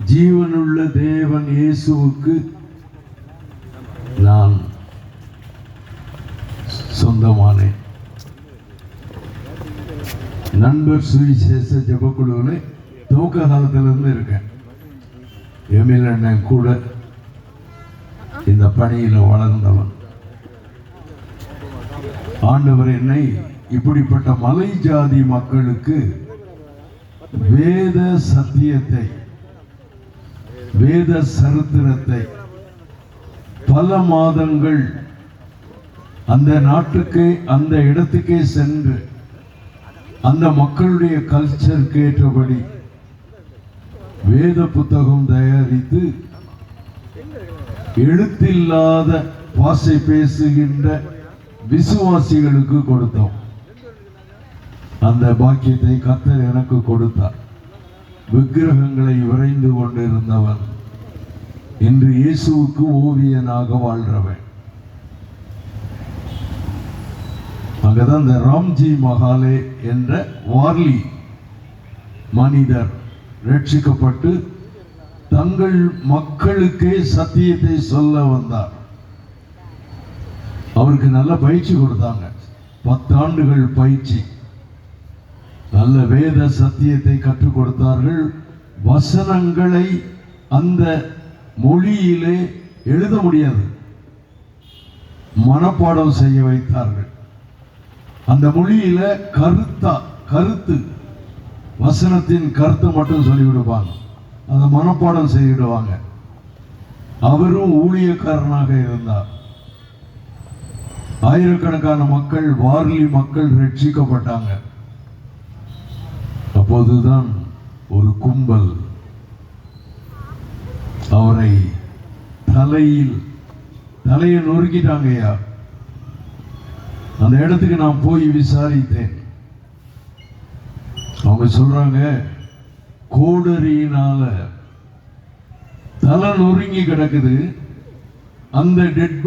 ஜீவனுள்ள தேவன் இயேசுவுக்கு நான் சொந்தமானேன். நண்பர் சுவிசேஷ ஜெபக்குழுவில் துவக்க காலத்திலிருந்து இருக்கேன். எமில் அண்ணன் கூட இந்த பணியில் வளர்ந்தவன். ஆண்டவர் என்னை இப்படிப்பட்ட மலை ஜாதி மக்களுக்கு வேத சத்தியத்தை, வேத சரித்திரத்தை பல மாதங்கள் அந்த நாட்டுக்கு, அந்த இடத்துக்கே சென்று அந்த மக்களுடைய கல்ச்சருக்கு ஏற்றபடி வேத புத்தகம் தயாரித்து எழுத்தில்லாத பாஷை பேசுகின்ற விசுவாசிகளுக்கு கொடுத்தோம். அந்த பாக்கியத்தை கர்த்தர் எனக்கு கொடுத்தார். விக்கிரகங்களை வரைந்து கொண்டிருந்தவன் இன்று இயேசுவுக்கு ஓவியனாக வாழ்றவன். அங்கதான் இந்த ராம்ஜி மகாலே என்ற வார்லி மனிதர் ரட்சிக்கப்பட்டு தங்கள் மக்களுக்கே சத்தியத்தை சொல்ல வந்தார். அவருக்கு நல்ல பயிற்சி கொடுத்தாங்க. 10 ஆண்டுகள் பயிற்சி, நல்ல வேத சத்தியத்தை கற்றுக் கொடுத்தார்கள். வசனங்களை அந்த மொழியிலே எழுத முடியாது, மனப்பாடம் செய்ய வைத்தார்கள். அந்த மொழியில கருத்து வசனத்தின் கருத்தை மட்டும் சொல்லிவிடுவாங்க, அதை மனப்பாடம் செய்திடுவாங்க. அவரும் ஊழியக்காரனாக இருந்தார். ஆயிரக்கணக்கான மக்கள், வார்லி மக்கள் ரட்சிக்கப்பட்டாங்க. அப்போதுதான் ஒரு கும்பல் அவரை தலையை நொறுக்கிட்டாங்கய்யா. அந்த இடத்துக்கு நான் போய் விசாரித்தேன். அவங்க சொல்றாங்க, கோடரியினால தலை நொறுங்கி கிடக்குது. அந்த டெட்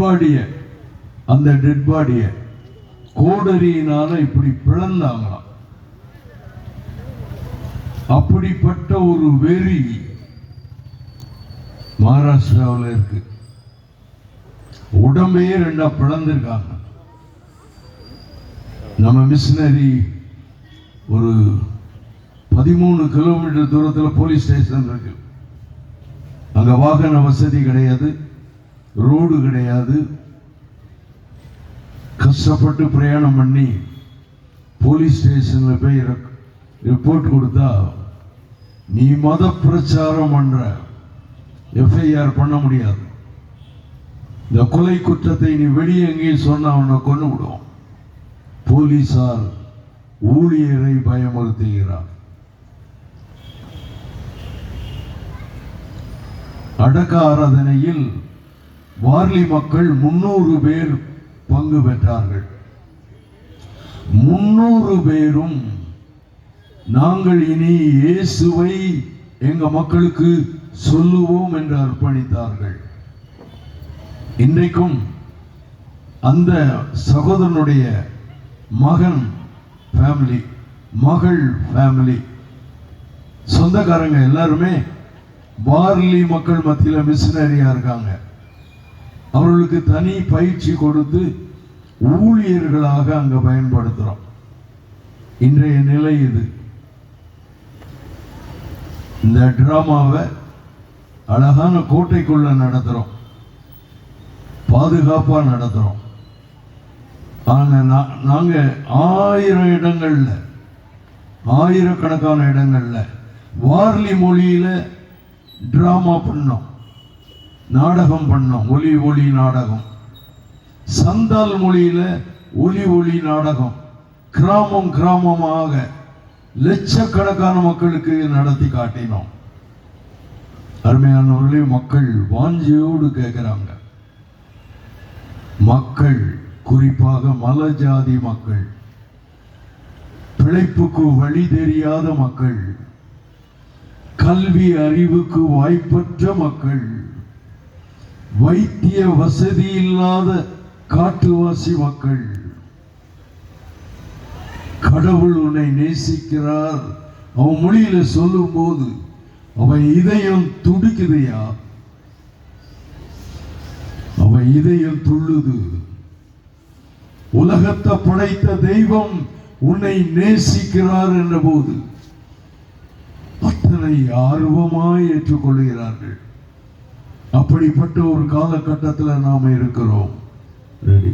பாடிய கோடரியினால இப்படி பிளந்தாங்களாம். அப்படிப்பட்ட ஒரு வெறி மகாராஷ்டிராவில் இருக்கு. உடம்பையே 2 பிளந்திருக்காங்க. நம்ம மிஷினரி ஒரு 13 கிலோமீட்டர் தூரத்தில் போலீஸ் ஸ்டேஷன் இருக்கு. அங்க வாகன வசதி கிடையாது, ரோடு கிடையாது. கஷ்டப்பட்டு பிரயாணம் பண்ணி போலீஸ் ஸ்டேஷன்ல போய் ரிப்போர்ட் கொடுத்தா, நீ மத பிரச்சாரம் பண்ற, எஃப்ஐஆர் பண்ண முடியாது. இந்த கொலை குற்றத்தை நீ வெளியே எங்கேயும் சொன்ன அவனை கொண்டு விடுவோம். போலீசார் ஊழியரை பயமுறுத்துகிறார். அடக்க ஆராதனையில் வார்லி மக்கள் 300 பேர் பங்கு பெற்றார்கள். 300 பேரும் நாங்கள் இனி இயேசுவை எங்க மக்களுக்கு சொல்லுவோம் என்று அர்ப்பணித்தார்கள். இன்றைக்கும் அந்த சகோதரனுடைய மகன் ஃபேமிலி, மகள் ஃபேமிலி, சொந்தக்காரங்க எல்லாருமே வார்லி மக்கள் மத்தியில் மிஷனரியா இருக்காங்க. அவர்களுக்கு தனி பயிற்சி கொடுத்து ஊழியர்களாக அங்க பயன்படுத்துறோம். இன்றைய நிலை இது. இந்த டிராமாவை அழகான கோட்டைக்குள்ள நடத்துறோம், பாதுகாப்பா நடத்துறோம். நாங்க 1000 இடங்கள்ல, ஆயிரக்கணக்கான இடங்கள்ல வார்லி மொழியில டிராமா பண்ணோம், நாடகம் பண்ணோம், ஒலி நாடகம். சந்தால் மொழியில ஒலி நாடகம் கிராமமாக லட்சக்கணக்கான மக்களுக்கு நடத்தி காட்டினோம். அருமையானவர்களே, மக்கள் வாஞ்சியோடு கேட்கிறாங்க. மக்கள், குறிப்பாக மலை ஜாதி மக்கள், பிழைப்புக்கு வழி தெரியாத மக்கள், கல்வி அறிவுக்கு வாய்ப்பற்ற மக்கள், வைத்திய வசதி இல்லாத காட்டுவாசி மக்கள், கடவுள் உன்னை நேசிக்கிறார் அவன் மொழியில சொல்லும் போது அவன் இதயம் துடிக்குதையா, அவன் இதயம் துள்ளுது. உலகத்தை படைத்த தெய்வம் உன்னை நேசிக்கிறார் என்ற போது அத்தனை ஆர்வமாய் ஏற்றுக்கொள்கிறார்கள். அப்படிப்பட்ட ஒரு காலகட்டத்தில் நாம் இருக்கிறோம். ரெடி.